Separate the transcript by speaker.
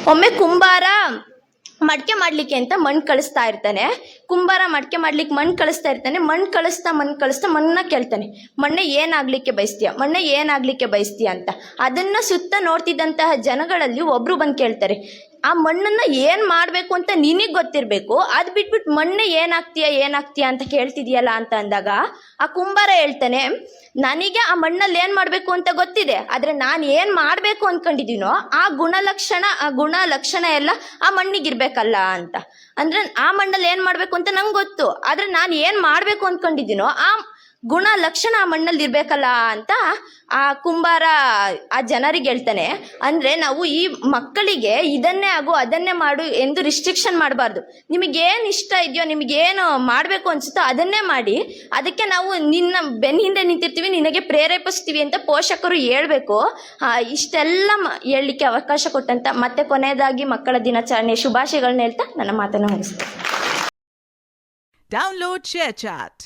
Speaker 1: ಒಮ್ಮೆ ಕುಂಬಾರ ಮಡಿಕೆ ಮಾಡ್ಲಿಕ್ಕೆ ಅಂತ ಮಣ್ಣು ಕಳಿಸ್ತಾ ಇರ್ತಾನೆ. ಕುಂಬಾರ ಮಡಿಕೆ ಮಾಡ್ಲಿಕ್ಕೆ ಮಣ್ಣು ಕಳಿಸ್ತಾ ಇರ್ತಾನೆ. ಮಣ್ಣು ಕಳಿಸ್ತಾ ಮಣ್ಣನ್ನ ಕೇಳ್ತಾನೆ, ಮಣ್ಣೆ ಏನಾಗ್ಲಿಕ್ಕೆ ಬಯಸ್ತೀಯ ಅಂತ. ಅದನ್ನ ಸುತ್ತ ನೋಡ್ತಿದ್ದಂತಹ ಜನಗಳಲ್ಲಿ ಒಬ್ರು ಬಂದು ಕೇಳ್ತಾರೆ, ಆ ಮಣ್ಣನ್ನ ಏನ್ ಮಾಡ್ಬೇಕು ಅಂತ ನಿನಗ್ ಗೊತ್ತಿರ್ಬೇಕು, ಅದ್ ಬಿಟ್ಬಿಟ್ಟು ಮಣ್ಣೆ ಏನಾಗ್ತೀಯ ಅಂತ ಕೇಳ್ತಿದ್ಯಲ್ಲ ಅಂತ ಅಂದಾಗ ಆ ಕುಂಬಾರ ಹೇಳ್ತಾನೆ, ನನಗೆ ಆ ಮಣ್ಣಲ್ಲಿ ಏನ್ ಮಾಡ್ಬೇಕು ಅಂತ ಗೊತ್ತಿದೆ, ಆದ್ರೆ ನಾನು ಏನ್ ಮಾಡ್ಬೇಕು ಅನ್ಕೊಂಡಿದೀನೋ ಆ ಗುಣ ಲಕ್ಷಣ ಎಲ್ಲ ಆ ಮಣ್ಣಿಗಿರ್ಬೇಕಲ್ಲ ಅಂತ. ಅಂದ್ರೆ ಆ ಮಣ್ಣಲ್ಲಿ ಏನ್ ಮಾಡ್ಬೇಕು ಅಂತ ನಂಗೆ ಗೊತ್ತು, ಆದ್ರೆ ನಾನು ಏನ್ ಮಾಡ್ಬೇಕು ಅನ್ಕೊಂಡಿದೀನೋ ಆ ಗುಣ ಲಕ್ಷಣ ಆ ಮಣ್ಣಲ್ಲಿ ಇರ್ಬೇಕಲ್ಲ ಅಂತ ಆ ಕುಂಬಾರ ಆ ಜನರಿಗೆ ಹೇಳ್ತಾನೆ. ಅಂದ್ರೆ ನಾವು ಈ ಮಕ್ಕಳಿಗೆ ಇದನ್ನೇ ಆಗು ಅದನ್ನೇ ಮಾಡು ಎಂದು ರಿಸ್ಟ್ರಿಕ್ಷನ್ ಮಾಡಬಾರ್ದು. ನಿಮಗೇನು ಇಷ್ಟ ಇದೆಯೋ, ನಿಮಗೇನು ಮಾಡಬೇಕು ಅನ್ಸುತ್ತೋ ಅದನ್ನೇ ಮಾಡಿ, ಅದಕ್ಕೆ ನಾವು ನಿನ್ನ ಬೆನ್ನ ಹಿಂದೆ ನಿಂತಿರ್ತೀವಿ, ನಿನಗೆ ಪ್ರೇರೇಪಿಸ್ತೀವಿ ಅಂತ ಪೋಷಕರು ಹೇಳ್ಬೇಕು. ಇಷ್ಟೆಲ್ಲ ಹೇಳಲಿಕ್ಕೆ ಅವಕಾಶ ಕೊಟ್ಟಂತ ಮತ್ತೆ ಕೊನೆಯದಾಗಿ ಮಕ್ಕಳ ದಿನಾಚರಣೆ ಶುಭಾಶಯಗಳನ್ನ ಹೇಳ್ತಾ ನನ್ನ ಮಾತನ್ನು ಮುಗಿಸ್ತೇನೆ.
Speaker 2: Download ShareChat.